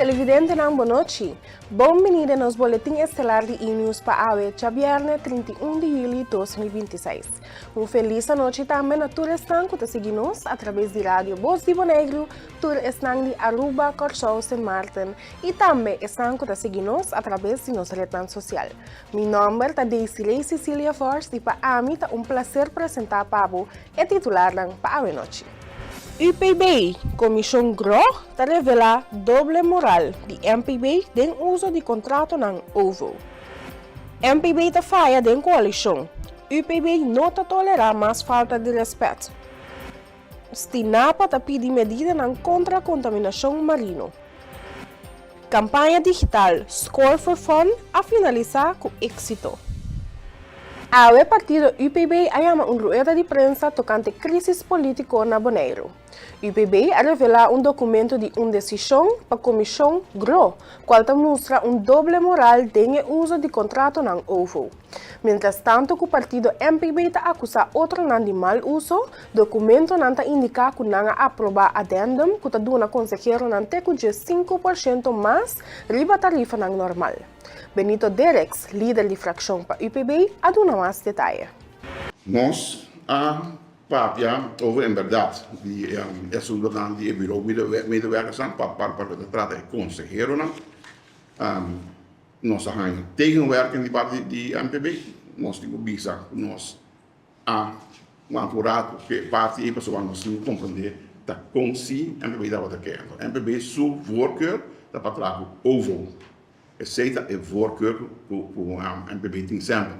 Televidente ng Bonochi, bem-vindo nos boletim estelar de E-News para a viernes 31 de julho de 2026. Feliz noite também a todos que estão seguindo através da rádio Voz de Bonegro, todos estão de Aruba, Corchou, St. Martin e também estão seguindo através de nossa rede social. Meu nome é Desiree Cecilia Force e para mim é prazer apresentar para o titular para a noite. UPB, Comissão GRO, revela doble moral de MPB den uso de contrato ng OVO. MPB falha den coalição. UPB não tolerará mais falta de respeito. Stinapa pede medida contra a contaminação marino. Campanha digital Score for Fun a finalizar com êxito. O partido UPB chama rueda de prensa tocante crise política na Bonaire. UPB revela documento de decisão para a Comissão GRO, qual mostra doble moral no uso de contrato ng OVO. Mientras tanto, o partido MPB acusa outro de mal uso, documento indica que não aprova addendum que duna consejero teco de 5% mais riba tarifa normal. Benito Derex, líder de fracção para UPB, aduna mais detalhes. Nós, papia, over en verdade, es un donante de bureau medewerkers para tratar de consejero, nós gaan tegenwerken die parte de MPB, nós temos bisa, nós um apurado que parte e pessoal nós não compreender da consi MPB da wat quer. MPB sua voorkeur da patrago OVO. Aceita a voorkeur voor MPB tem sempre.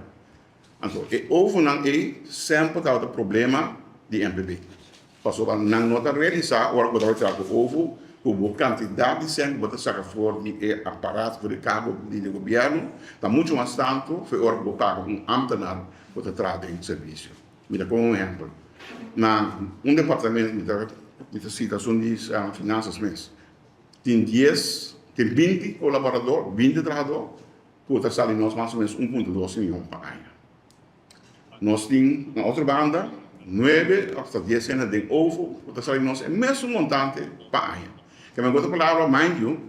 Então, OVO não sempre dá o problema de MPB. Passou a não nota realizar o que trago OVO, com quantidade de sangue que você for de aparato de cabo do governo, está muito mais tanto foi hora que paga ambtenaar que trata em serviço. Me dá como exemplo. Na departamento de situação de finanças mês, tem 20 colaboradores, 20 trabalhadores, que saem nós mais ou menos 1,2 milhões para ano. Nós temos, na outra banda, 9 hasta 10 anos de OVO, que saem nós o mesmo montante para ano. Que me outra palavra, mind you,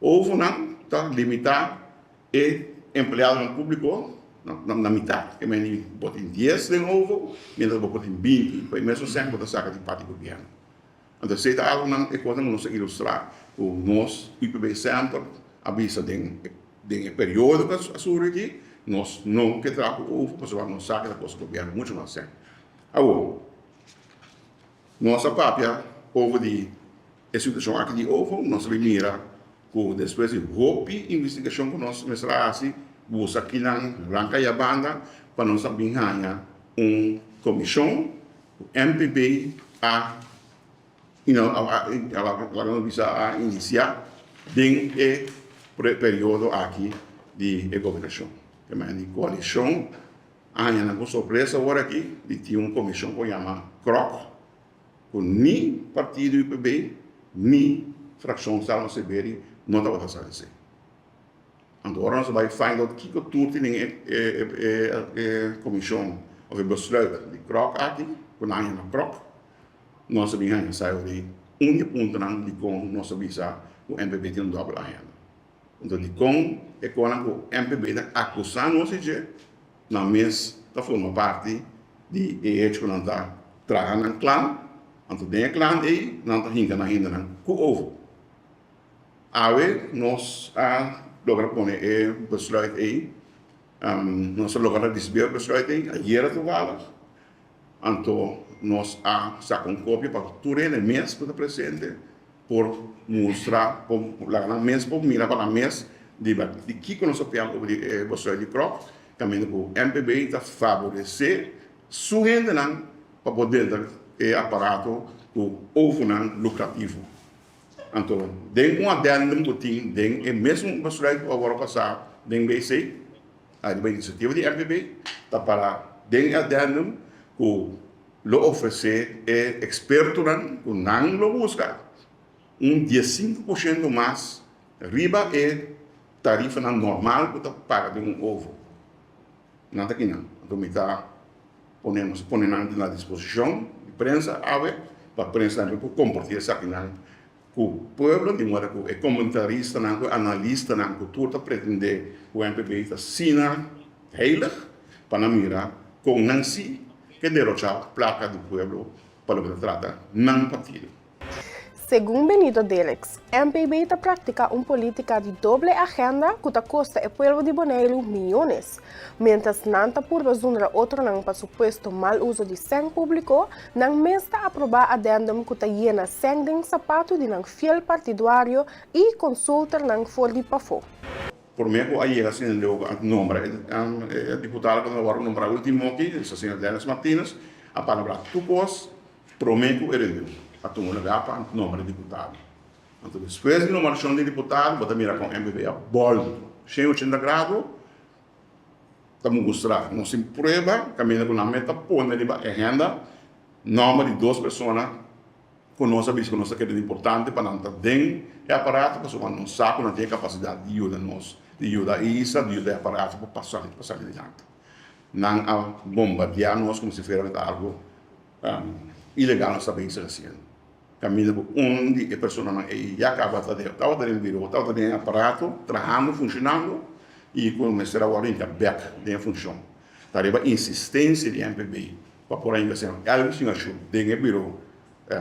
OVO não está limitado e empregado público na metade. Que me botem 10 de OVO, mientras botem 20, para o mesmo tempo que saca de parte do governo. Então, se está algo que nós ilustrar, o nosso UPB sempre avisa de período que a sua aqui, nós não que trago o pessoal não sabe da coisa do governo muito mais sério. Agora, nossa papia over de situação aqui de OVO, nós mira com depois de roupa investigação que nós mesrasi, busca aqui na ranca e a banda para nós abinhar comissão, o MPB ela bisa iniciar dentro do período aqui de governação. Que é a coalição, há uma surpresa agora aqui, de uma comissão que chama CROC, com nem partido UPB, nem fração Salmo Severi, não está a fazer. Então, agora nós vamos ver que tudo tem a comissão, ou besluit de CROC aqui, com a CROC, nós sabemos que ponto de com nós visa o MPB tem dupla agenda. Então, de com é quando o MPB acusa nós de na mês da forma parte de que não está trabalhando no clã, então tem clã aí não está hinga na hinda com o ovo. Aí nós logra poner besluit aí, nós logra desviar besluit aí, a era tu valas, então nós sacamos cópia para tudo o mês que está presente por mostrar, por lá na mês, por mirar para a mês de que nós sabemos sobre você de CROC, também o MPB está favorecer sua renda para poder ter aparato o ovo lucrativo. Então, tem addendum que tem, tem mesmo você que agora passar, tem BC, a iniciativa de MPB, está para tem addendum que lo oferecer experto que não lo busca 15% mais riba tarifa normal que paga de ovo. Nada aqui não. Então, me está ponendo na disposição de prensa, para a prensa compartilhar essa aqui o pueblo, de modo que o comentarista, o analista, a cultura pretende o MPB está sina heilig, para mirar com Nancy, que derrocha a placa do pueblo para o que trata, não partido. Segundo Benito Delix, MPB está pratica uma política de doble agenda que custa o povo de Bonaire milhões, mientras nanta por bazunra outro não para suposto mal uso de sangue público, não mesta aprovar adendum que está llena sangue de sapato de não fiel partidário e consulta não for de pafo. Por mim, aí é assim, o nome, o deputado que agora nombrar último aqui, essa senhora Denis Martínez, a palavra tupos, prometo e review. A tu lugar para o nome de deputado. Então, depois de nomeação de deputado, você mira com o MPB a boldo, 180 graus, estamos mostrando, não se prova, caminha com a meta, põe na agenda, nome de duas pessoas, com nossa visão, com nossa querida importante, para não estar dentro do aparato, para não sabe, não tem capacidade de ajudar nós, de ajudar isso, de ajudar o aparato para passar adiante. Não a bombardear nós como se fosse algo ilegal nós sabemos assim. Caminha com de pessoa e acaba de virou, estava de aparato, trabalhando, funcionando e começar a olhar em back de função. Tarefa insistência de MPB para por ainda ser algo assim acho de virou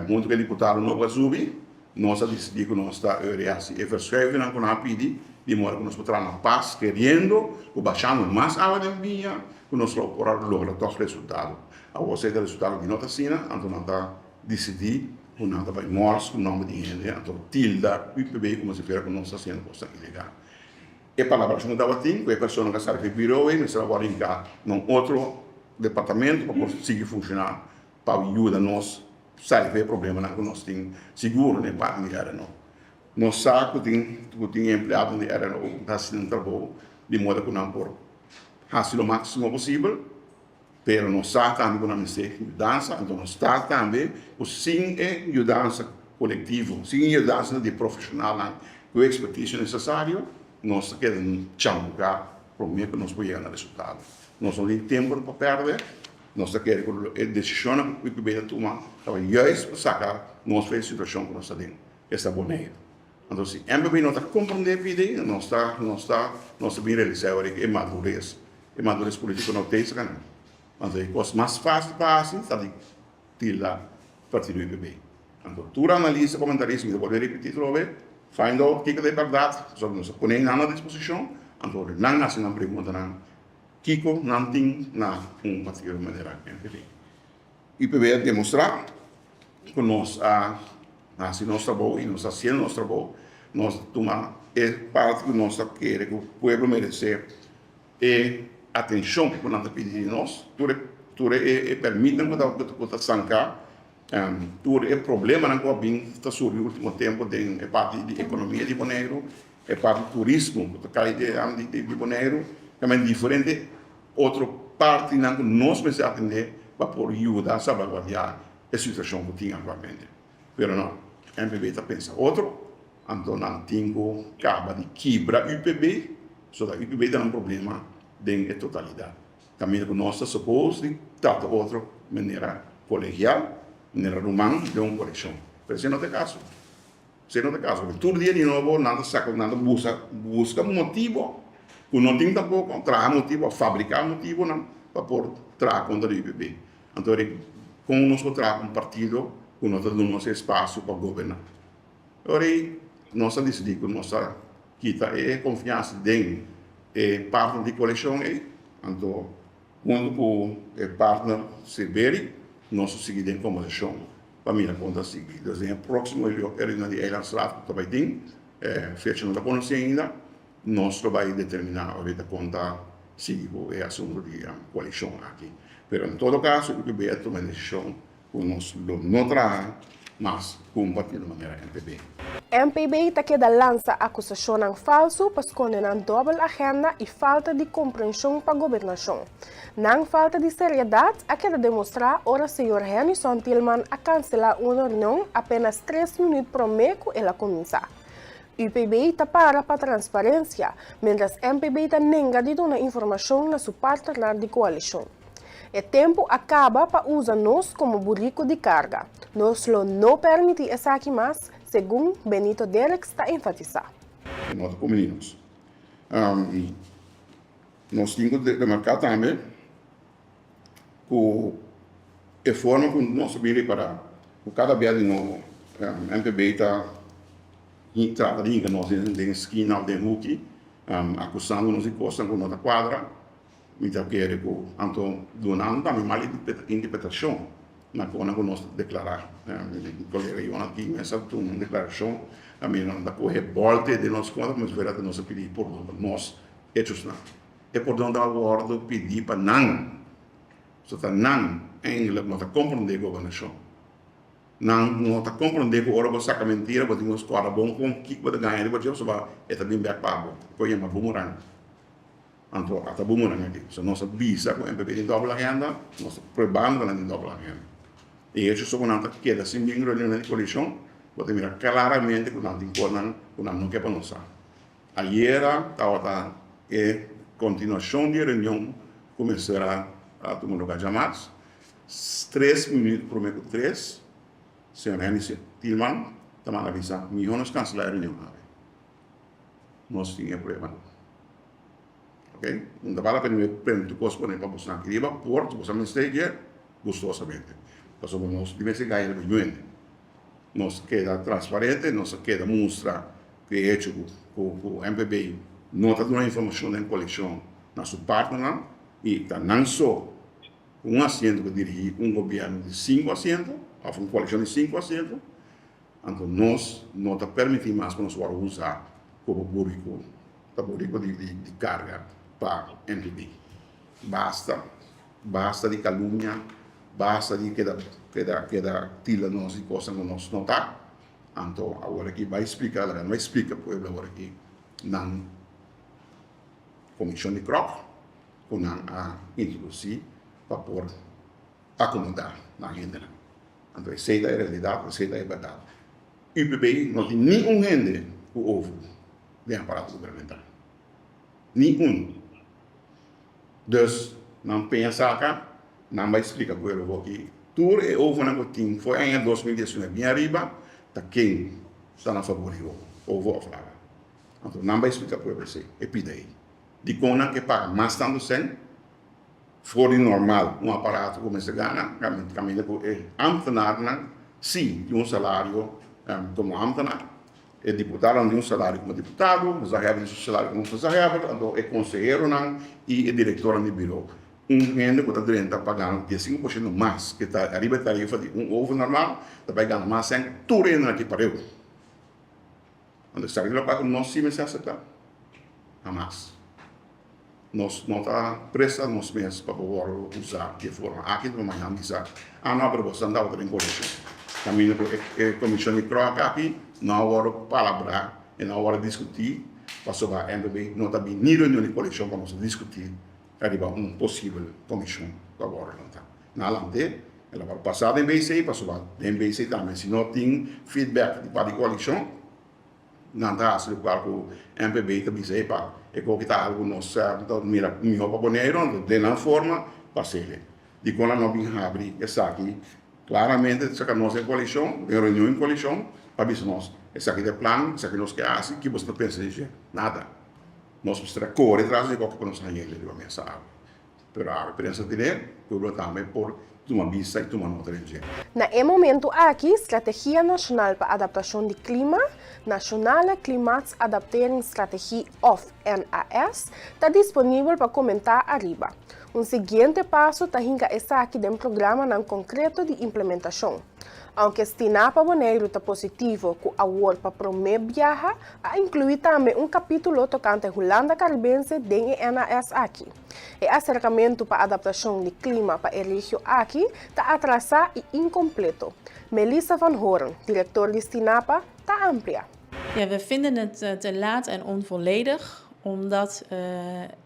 muito que deputado não vai subir, nós decidimos que nós está assim e verschuiven não com a pedir de modo que nós podemos na paz querendo o baixando mais água de via que nós lograr todos os resultados. A você ter resultado de nota sina, então não está decidir o nada vai morrer o nome de gente, então tilda o IPB como se fosse que não está sendo coisa ilegal. E palavra que não dava tempo, a pessoa que sabe que virou e nós vamos ligar num outro departamento para conseguir funcionar para ajudar nós sair do problema que nós temos seguro nem para mirar não. Nós sabemos que tem empregado de era não está sendo trabalho de modo que não por fazer o máximo possível. Pero nós está também com a mudança, então nós está também sem mudança coletiva, sem mudança de profissional, com a expertise necessária, nós queremos chamar para o que nós podemos chegar no resultado. Nós não temos tempo para perder, nós queremos a decisão que o governo toma, para justo sacar nossa situação que nós estamos essa boneira. Então, se a MPB não está compreendendo a ideia, nós estamos bem realizando a madurez política não tem isso, não. Então, é coisa mais fácil para assim, está de tirar partido do IPB. Então, tu analisa, comentarista, eu vou repetir outra vez, find out o que é verdade, só que nós põe na disposição, então, não há uma pergunta, não. Kiko não tem partido de maneira MPB. IPB demonstrar que nós assim nosso trabalho e nós fazendo nosso trabalho, nós tomamos parte que nós queremos que o povo merecer e atenção que nós pedimos de nós, tudo permite que sancar, tudo é problema que vem está surgindo no último tempo de parte de economia de Bonaire, é parte do turismo que cai de Bonaire, também diferente outra parte que nós precisamos atender para poder ajudar a salvaguardar a situação que tinha atualmente. Pero não, a MPB está pensando outro, então não tem que acabar de quebrar o IPB, só que o IPB tem problema de totalidade. Caminho que nós supomos de tratar outra maneira colegial, maneira humana, de uma coleção. Mas se não tem caso. Se não tem caso, porque todo dia de novo, nada saca, nada busca motivo, que não tem tampouco, trazer motivo, fabricar motivo, não, para poder trazer contra o IPB. Então, como nós trazer partido, que nós damos espaço para governar. Agora, nós decidimos que nós quita a confiança dentro parte de coleção então junto com o partner Silveri, nós seguimos em conversação para mim a conta seguir. Desde o próximo reunião de Eilandsraad que vai ter, fecha não conhece ainda, nós vamos determinar a conta seguir o assunto de coleção aqui. Mas em todo caso, o que vai tomar decisão que nós não trabalhamos, mas compartilhar de maneira MPB. MPB está que lança acusação falso para esconder dupla agenda e falta de compreensão para a governação. Não falta de seriedade a que demonstrar ora o senhor Henderson Tillman a cancelar uma reunião apenas 3 minutos para o meio ela começar. O IPB está para transparência, mientras MPB está nega de dar informação na sua partenário de coalição. O tempo acaba para usar nós como burrico de carga. Nós não permitimos isso aqui mais, según Benito Derek está enfatizando. Nós como meninos. Nós temos de marcar também que a forma como nós sabemos para cada vez no MPB está trata de que nós temos esquina de hook, acusando nos de costa com outra quadra, então quer que então donando também mal interpretação na coisa que nós declarar. O colega Jonas aqui essa uma declaração a mim não dá correr volta de nós conta, mas verá de nós pedir por nós hechos não. É por onde agora pedir para não, só tá não em inglês não tá compreender a governação. Não tá compreender que ora você saca mentira, você tem uma escola bom com que você ganha, você já vai é também back pago, porque é uma bumerang. Então, até bumerang aqui. Se nós visa com MPB em dobra agenda, nós prebando em dobra agenda. E isso só quando queda assim bem reunião de coalição, você mira claramente que não tem coisa, que não quer para nós. Ayer estava a continuação de reunião começará a tomar lugar jamais. 3 minutos, prometo 3. Senhor Henrique Tilman, também avisa, milhões de cancelar a reunião. Nós tínhamos problema. Ok? Não vale a pena perguntar coisas para não passar aqui. Iba por, se você me esteja, gostosamente. Porque nós devemos ganhar o milhão. Nós queda transparente, nós queda mostra que é hecho com o MPB não está dando informação da coalição na sua parte, e não só um assento que dirige governo de 5 assentos, ou uma coalição de 5 assentos, então nós não está permitindo mais que nós vamos usar como burrico de carga para o MPB. Basta de calúnia, basta de queda tila nós e coisa que nós não está. Então, agora aqui vai explicar para o povo agora aqui, na comissão de CROC, com a introduzir para por acomodar na agenda. Então, essa é a realidade, essa é a verdade. O IPB não tem nenhum gente que ouve de aparato governamental. Nenhum. Dus, não pensa que, não vai explicar para o povo aqui. Tudo é ouve na cotinha, foi em 2019, bem arriba, está quem está na favor de ouve a falar. Então, não vai explicar para você, é pedir. De como que paga mais tanto sem, fora normal, aparato como esse gana, caminha por ambtenaar, sim, de salário como ambtenaar. É deputado de salário como deputado, zagueiro de salário como zagueiro, então é conselheiro e é diretor do bureau. Gente que está pagando 5% mais, que está arriba da tarifa de ovo normal, está pagando mais sem tudo aqui para eu. Então, se aquilo paga, nós sim se aceitar. Jamais. Nós não está prestando nós mesmos para poder usar de forma aqui de manhã dizer não para você andar outra coisa caminho a comissão de troca aqui na hora palavra e na hora discutir para sobre a MPB não está bem nem reunião de coleção para nós discutir arriba possível comissão para agora não está na lante ela vai passar da MBC para sobre da MBC também se não tem feedback para a coleção não está se o qual MPB também sei para e que está algo nós então mira melhor para poner de na forma para ser de quando não bem abre essa aqui claramente se que nós em coalição em reunião em coalição para ver nós esse aqui é plano esse aqui nós que assim que você pensa dizer nada nós precisamos correr atrás de qualquer coisa aí ele vai pensar pero a experiência dele por também por uma vista e uma nota de Na momento aqui, Estratégia Nacional para Adaptação de Clima, Nationale Klimaatsadapteringsstrategie of NAS, está disponível para comentar arriba. Seguinte passo está aqui dentro do programa não concreto de implementação. Aunque Stinapa Boneiro está positivo com a award para promover viaja, a incluir também capítulo tocante a Holanda Caribense dentro do NAS aqui. O acercamento para a adaptação de clima para a região aqui está atrasado e incompleto. Melissa van Hoorn, diretor de Stinapa, está amplia. Ja, we vinden het te laat en onvolledig, omdat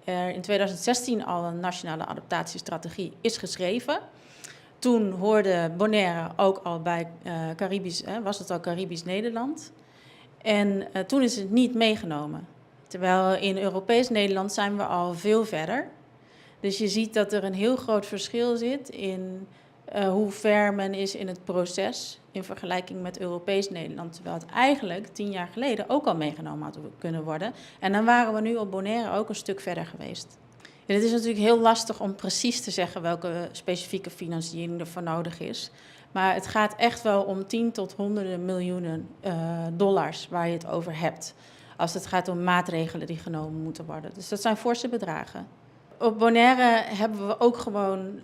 er in 2016 al een nationale adaptatiestrategie is geschreven. Toen hoorde Bonaire ook al bij Caribisch, was het al Caribisch Nederland. En toen is het niet meegenomen. Terwijl in Europees Nederland zijn we al veel verder. Dus je ziet dat er een heel groot verschil zit in hoe ver men is in het proces. in vergelijking met Europees Nederland. Terwijl het eigenlijk 10 jaar geleden ook al meegenomen had kunnen worden. En dan waren we nu op Bonaire ook een stuk verder geweest. En het is natuurlijk heel lastig om precies te zeggen welke specifieke financiering er voor nodig is. Maar het gaat echt wel om 10 tot honderden miljoenen dollars waar je het over hebt. Als het gaat om maatregelen die genomen moeten worden. Dus dat zijn forse bedragen. Op Bonaire hebben we ook gewoon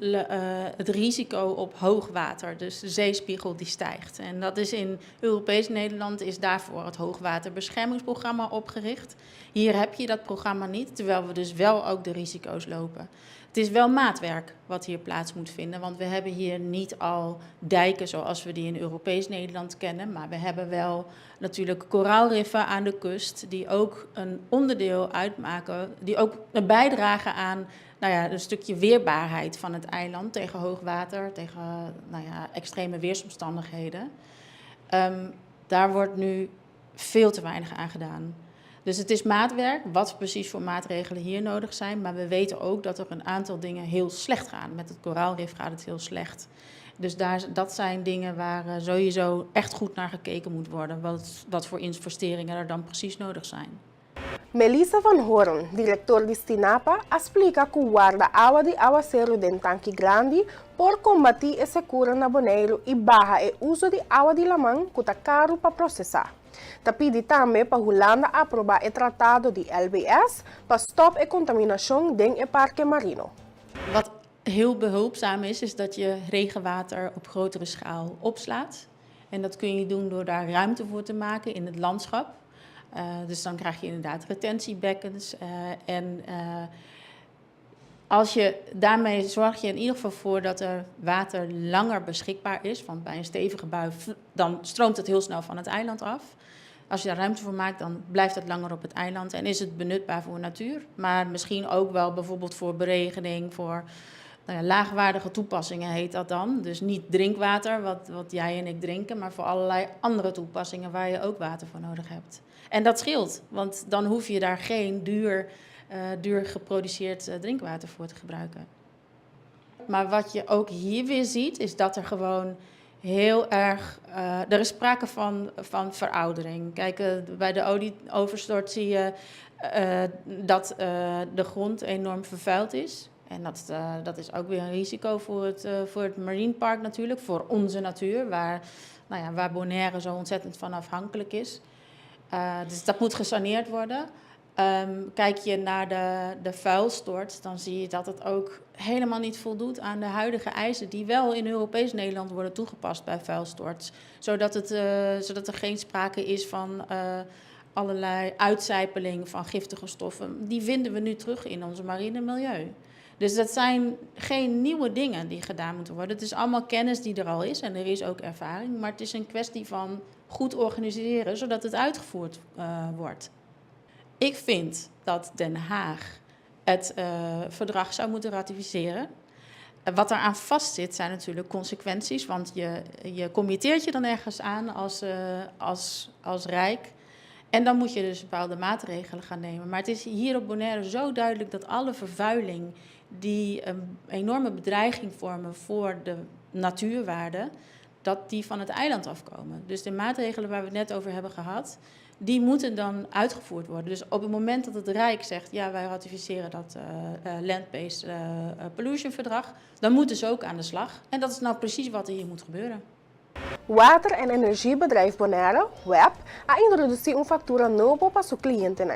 het risico op hoogwater. Dus de zeespiegel die stijgt. En dat is in Europees Nederland is daarvoor het hoogwaterbeschermingsprogramma opgericht. Hier heb je dat programma niet, terwijl we dus wel ook de risico's lopen. Het is wel maatwerk wat hier plaats moet vinden, want we hebben hier niet al dijken zoals we die in Europees Nederland kennen, maar we hebben wel natuurlijk koraalriffen aan de kust die ook een onderdeel uitmaken, die ook een bijdragen aan een stukje weerbaarheid van het eiland tegen hoogwater, tegen extreme weersomstandigheden. Daar wordt nu veel te weinig aan gedaan. Dus het is maatwerk, wat precies voor maatregelen hier nodig zijn. Maar we weten ook dat er een aantal dingen heel slecht gaan. Met het koraalrif gaat het heel slecht. Dus dat zijn dingen waar sowieso echt goed naar gekeken moet worden. Wat voor investeringen er dan precies nodig zijn. Melissa van Hoorn, director de Stinapa, explica que guarda agua de aguacero den tanque grande por combatir esse cura na Bonaire e barra o uso de agua de lamang que tá caro para processar. Ta pedi também para Holanda aprovar o tratado de LBS para stop e contaminação den e parque marino. Wat heel behulpzaam is dat je regenwater op grotere schaal opslaat. En dat kun je doen door daar ruimte voor te maken in het landschap. Dus dan krijg je inderdaad retentiebekkens. Daarmee zorg je in ieder geval voor dat er water langer beschikbaar is. Want bij een stevige bui dan stroomt het heel snel van het eiland af. Als je daar ruimte voor maakt, dan blijft het langer op het eiland en is het benutbaar voor natuur. Maar misschien ook wel bijvoorbeeld voor beregening, voor laagwaardige toepassingen heet dat dan. Dus niet drinkwater, wat jij en ik drinken, maar voor allerlei andere toepassingen waar je ook water voor nodig hebt. En dat scheelt, want dan hoef je daar geen duur geproduceerd drinkwater voor te gebruiken. Maar wat je ook hier weer ziet, is dat er gewoon heel erg... er is sprake van veroudering. Kijk, bij de olieoverstort zie je dat de grond enorm vervuild is. En dat is ook weer een risico voor het Marine Park natuurlijk, voor onze natuur, waar Bonaire zo ontzettend van afhankelijk is. Dus dat moet gesaneerd worden. Kijk je naar de vuilstort, dan zie je dat het ook helemaal niet voldoet aan de huidige eisen die wel in Europees Nederland worden toegepast bij vuilstort. Zodat er geen sprake is van allerlei uitcijpeling van giftige stoffen. Die vinden we nu terug in ons marine milieu. Dus dat zijn geen nieuwe dingen die gedaan moeten worden. Het is allemaal kennis die er al is en er is ook ervaring. Maar het is een kwestie van goed organiseren, zodat het uitgevoerd wordt. Ik vind dat Den Haag het verdrag zou moeten ratificeren. Wat eraan vastzit zijn natuurlijk consequenties, want je committeert je dan ergens aan als Rijk. En dan moet je dus bepaalde maatregelen gaan nemen. Maar het is hier op Bonaire zo duidelijk dat alle vervuiling die een enorme bedreiging vormen voor de natuurwaarde, dat die van het eiland afkomen. Dus de maatregelen waar we het net over hebben gehad, die moeten dan uitgevoerd worden. Dus op het moment dat het Rijk zegt, ja, wij ratificeren dat Land-Based Pollution Verdrag, dan moeten ze ook aan de slag. En dat is nou precies wat er hier moet gebeuren. Water- en energiebedrijf Bonaire, WEB, a introduzido factura nova para seus clientes.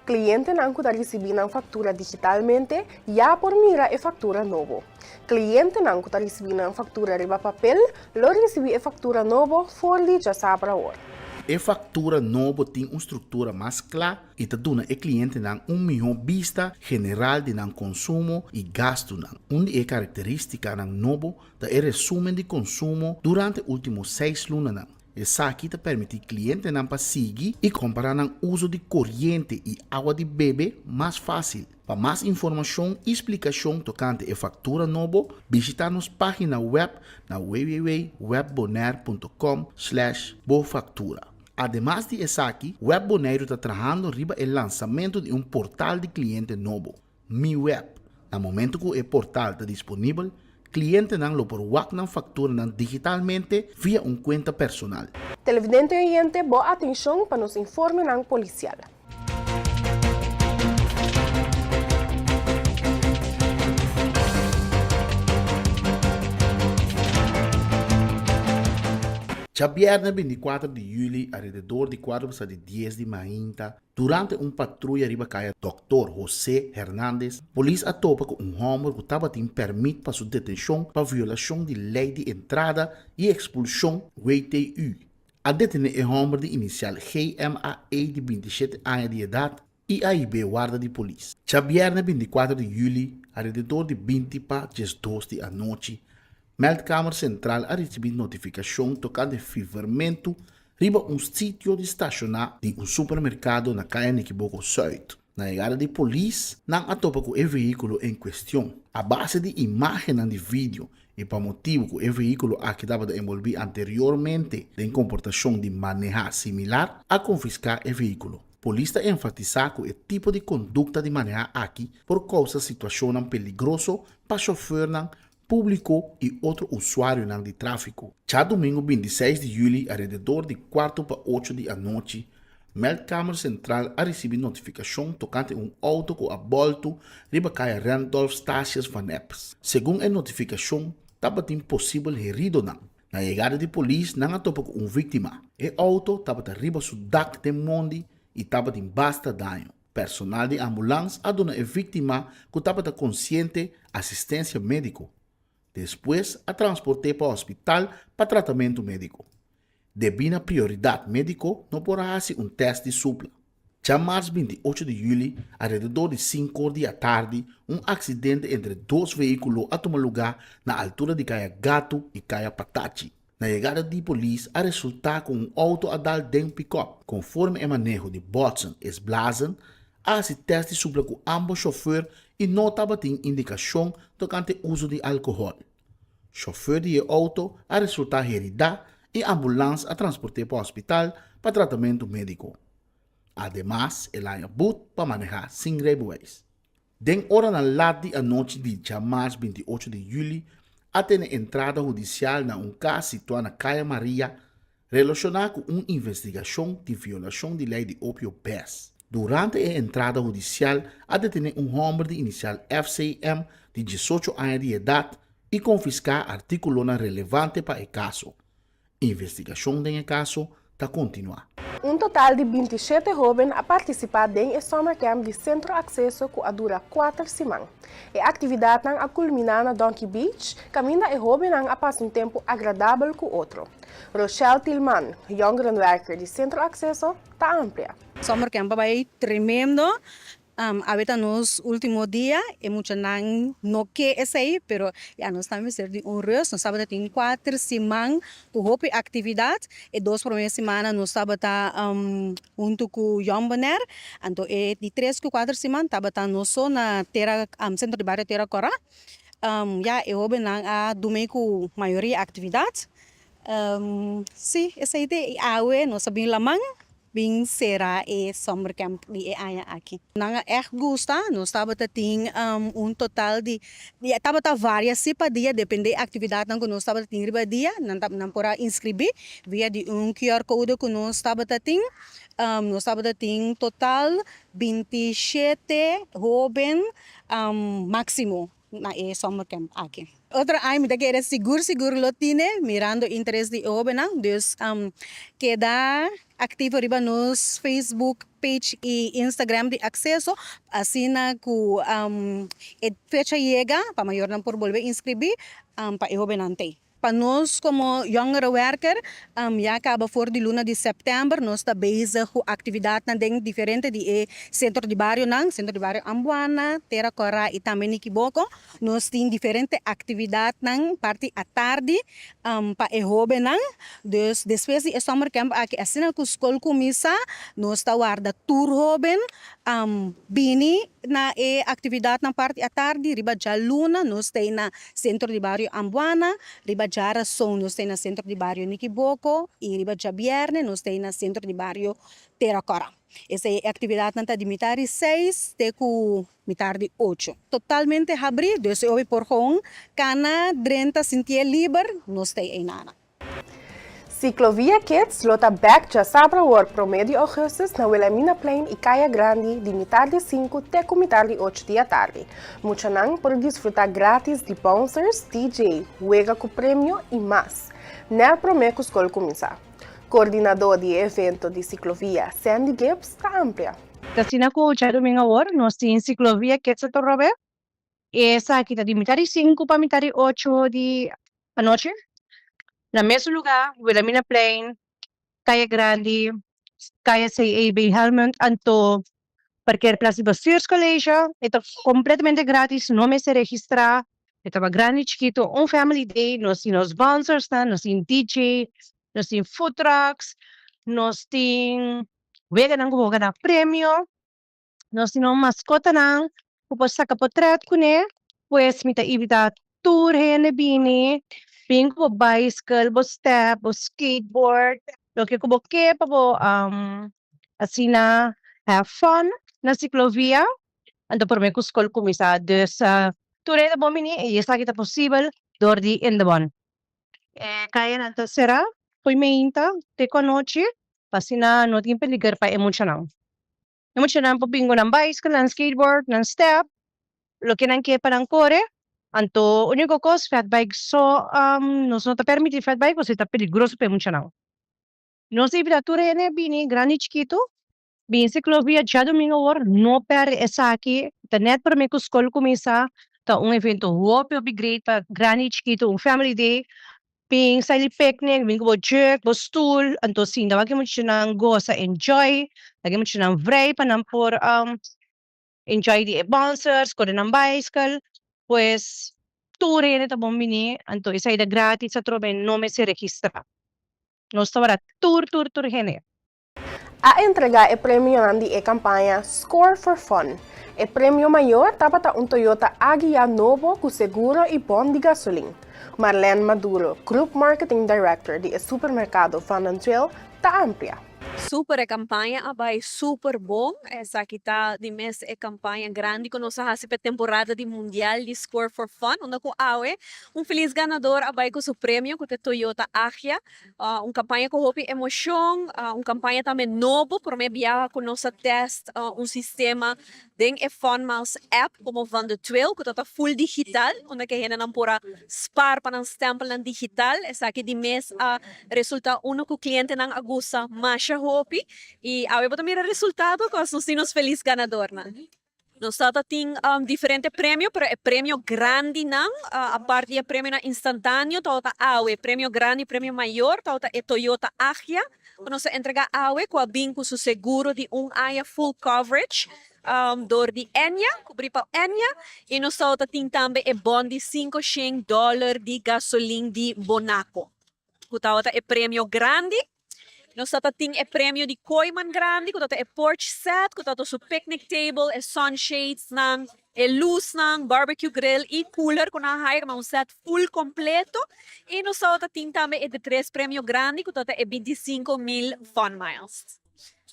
Clientes não podem receber a factura digitalmente, já por mira a factura novo. Clientes não podem receber a factura riba papel, lo receber a factura novo for li já sabra hora. A factura novo tem uma estrutura mais clara e te dona a cliente uma vista general de consumo e gasto, onde a característica novo da resumo de consumo durante os últimos 6 lunas. Essa aqui te permite cliente para seguir e comparar o uso de corrente e água de bebê mais fácil. Para mais informação e explicação tocante a factura novo, visita nossa página web na www.webbonaire.com/bofactura. Además de essa aqui, Web Bonaire está trabalhando riba o lançamento de portal de cliente novo, Mi Web. No momento que o portal está disponível, cliente nang loporwak ng faktura ng digitalmente via un cuenta personal. Televidente oyente, boa atenção para nos informe ng policial. Ya viernes 24 de julho, alrededor de 4 a 10 de manhã, durante patrulha riba kaya Dr. José Hernández, polícia atopa com homem que estava tendo permito para sua detenção para violação de lei de entrada e expulsão WTU. A detener é homem de inicial GMAE de 27 anos de idade e AIB guarda de polícia. Já viernes 24 de julho, alrededor de 20 para 2 da noite, Meldkamer Central a recebido notificação tocante fermento riba sítio de estacionar de supermercado na Caia Niquiboco Zuid. Na chegada de polícia, não atopa com o veículo em questão. A base de imagem de vídeo e para motivo que o veículo aqui estava envolvido anteriormente em comportação de manejar similar a confiscar o veículo. Polícia enfatiza que o tipo de conduta de manejar aqui por causa da situação peligrosa para o chofer público e outro usuário de tráfego. Já domingo 26 de julho, alrededor de 4 para 8 da noite, Meldkamer Central a recebido notificação tocante auto que abolto riba kaya Randolph Stasius van Epps. Segundo a notificação, estava impossível herido não. Na chegada de polícia, não atopa com vítima. O auto estava riba su dak de monde e estava em basta dano. Personal de ambulância a dona a vítima que estava consciente assistência médica. Depois, a transportei para o hospital para tratamento médico. Devido à prioridade médica, não poderá fazer teste de supla. Já março 28 de julho, alrededor de 5 da tarde, acidente entre dois veículos a tomar lugar na altura de Caia Gato e Caia Patachi. Na chegada de polícia, a resultar com auto a dar dentro pick-up. Conforme o manejo de Botson e Blazen, a teste de supla com ambos chauffeurs e não estava tendo indicação tocante uso de álcool. Chauffeur de auto a resultar herida e ambulância a transportar para o hospital para tratamento médico. Además, ele é boot para manejar sem rebués. Den hora na late da noite de março 28 de julho, a ter entrada judicial na caso situado na Caia Maria relacionado com investigação de violação de lei de opio PES. Durante a entrada judicial, a detener homem de inicial FCM de 18 anos de idade e confiscar artículos relevantes para o caso. A investigação do caso está continua. Total de 27 jovens a participar em summer camp de Centro Acceso que dura 4 semanas. A atividade a culminar na Donkey Beach, caminha a jovens a passar tempo agradável com outro. Rochelle Tillman, young worker de Centro Acceso, está amplia. Summer camp vai tremendo. Ahorita nos últimos días, mucho no que es ahí, pero ya nos estamos de honrosos. Nos sábado tem 4 semanas com roupa atividade e 2 primeiras semanas nos sábado junto com João Bonner. Então, de 3 a 4 semanas estava nós na terra centro de bairro Terra Cora. Já eu vou na domingo maioria atividade. Sim, essa ideia é nós sabemos lamang. Bing será summer camp di aya aqui. Nanga gusta, nós estava tem total de estava várias sipa dia depende da atividade que nós estava tem riba dia, não pora inscrever via de QR code que nós estava tem. Nós estava tem total 27 jovens máximo na summer camp aqui. Outra ai me daqui era seguro lotine mirando interesse de jovem, dus queda ativo riba nos Facebook page e Instagram de acesso assim na ku fecha chega para maior não por volver inscrever para jovem ante. Para nós, como younger worker, já acaba fora de luna de setembro, nós está bezig com atividade diferente de centro de bairro, centro de bairro Ambuana, Terra Cora e também Niquiboco. Nós temos diferentes atividades parte à tarde para o jovem. Dus, depois de summer camp, aqui assim que a escola começa, nós está guarda tour jovem, bini na atividade na parte à tarde, riba já luna, nós está na centro de bairro Ambuana, riba Jara Song, nós temos no centro de bairro Niquiboco e riba já viernes, nós temos no centro de bairro Terra Cora. Essa atividade nanta de mitad 6 até ku mitad 8. Totalmente abrir, dus hoje por hong, kana drenta sentir livre, não stay em nada. Ciclovia Kids lota back já sabra war promedio Augustus na Wilhelmina Plain e Caia Grande de metade 5 até com metade 8 da tarde. Muchanang por desfrutar grátis de bouncers, DJ, juega com prêmio e mais. Nel promeco escola começar. Coordenador de evento de ciclovia, Sandy Gibbs, está amplia. Tasina ko cha domingo war nos tin ciclovia que se torrobe. Esa kita di mitad 5 para mitad 8 de anoche. Na mesmo lugar, Wilhelmina Plain, Caia Grande, Caia CAB Helmond, anto parquear classe Bestuurs College. Ito completamente grátis, não me se registrar. Ito ba grande chiquito, family day, nos tin os bouncers na, nos tin DJ, nos tin food trucks, nos tin wega nang kuboga na premyo, nos tin mascota nang upos sa kapotret kune, pues mita ibita tour hene bini, ping ko bicycle, bo step, bo skateboard, lo que kubo ke pa bo asina have fun na ciclovia, ando por me kuskol kumisa dus tour hene bomini e yesa kita possible dordi in the bon. Kaya na to sera, foi meinta, te noche, pasina no tin peligar pa emocional. Emocional po bingo ng bicycle, ng skateboard, ng step, lo que nang kepa ng kore, anto único cos fat bike so nos não tá permite fat bike você tá peligroso pa emocional. Nos ibitatura ene bini grande chiquito, bin ciclovia já domingo war, no per essa aqui, tá net per me com escola começar, tá evento hope be great pa grande chiquito, family day, ping sa picnic, bingo bo jerk, bo stool, anto sinda, wag mo siya nang go sa enjoy, lagi mo siya nang vray pa nang por enjoy the bouncers, ko ng bicycle, pues tour rin ito bombini, anto isa ida gratis sa trobe, no me se registra. No estaba tour hene. A entregar o prêmio Nandi e campanha Score for Fun. O prêmio maior estava um Toyota Agya novo com seguro e bom de gasolina. Marlene Maduro, Group Marketing Director de supermercado Van den Trail, está amplia. Super campanha abay super bom. Essa kita di mes campanha grande com nossa hasipe temporada de mundial de Score for Fun. Onde ko awe feliz ganador abay ko su prêmio com Toyota Agya. Campanha com hopi emoção, campanha também novo por me biar com nossa test sistema den Fun Miles app como Van den Trail, que tá full digital, onde que hena não pora spar para stempel ng digital. Essa aqui di mes resulta único cliente nang agusa masha hopi e awe bota mira resultado com os sinos feliz ganador na. Nós tem diferente prêmio, pero é prêmio grande não, a parte é prêmio instantâneo, tá awe, prêmio grande, prêmio maior, tá é Toyota Agya, nós entrega awe com a binco su seguro de área full coverage, door de Enya, cobrir para Enya, e nós tem também é bom de $500 de gasolina de Bonaco. Kutawata é prêmio grande. Nós tem é prêmio de Koiman grande, kutawata é porch set, kutawata su picnic table, é sunshades nang, é luz nang, barbecue grill e cooler com a hire um set full completo. E nós tem também é de 3 prêmio grande, kutawata é 25,000 fun miles.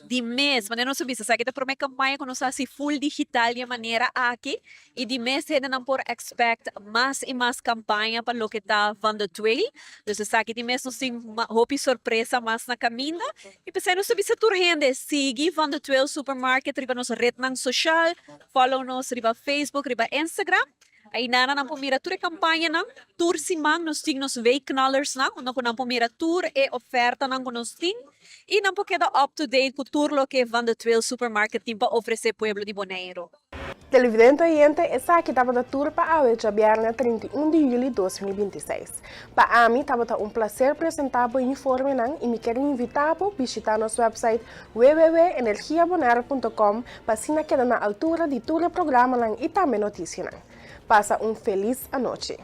De mês, mas não subisse, sabe que por campanha quando se full digital de maneira aqui e de mês ainda não por expect mais e mais campanha para o que está Van den Trail. Então sabe que de mês não tem hope surpresa mais na caminho e pensei não subisse tur rende siga Van den Trail Supermarket riba nos rede social, follow nos riba Facebook, riba Instagram. Aí nana não pomira tur campanha não, tur simang nos ting nos veicnallers não, quando não pomira tur e oferta não nos ting. E não pode quedar up to date com tudo que Van den Trail Supermarket tem para oferecer pueblo de Bonaire. Televidente oyente, essa aqui estava da tour para a Avecha Viernes 31 de julho de 2026. Para mim, estava prazer apresentar o informe e me quero invitar para visitar nosso website www.energiabonaire.com para se quedar na altura de todo o programa e também notícias. Passa feliz noite.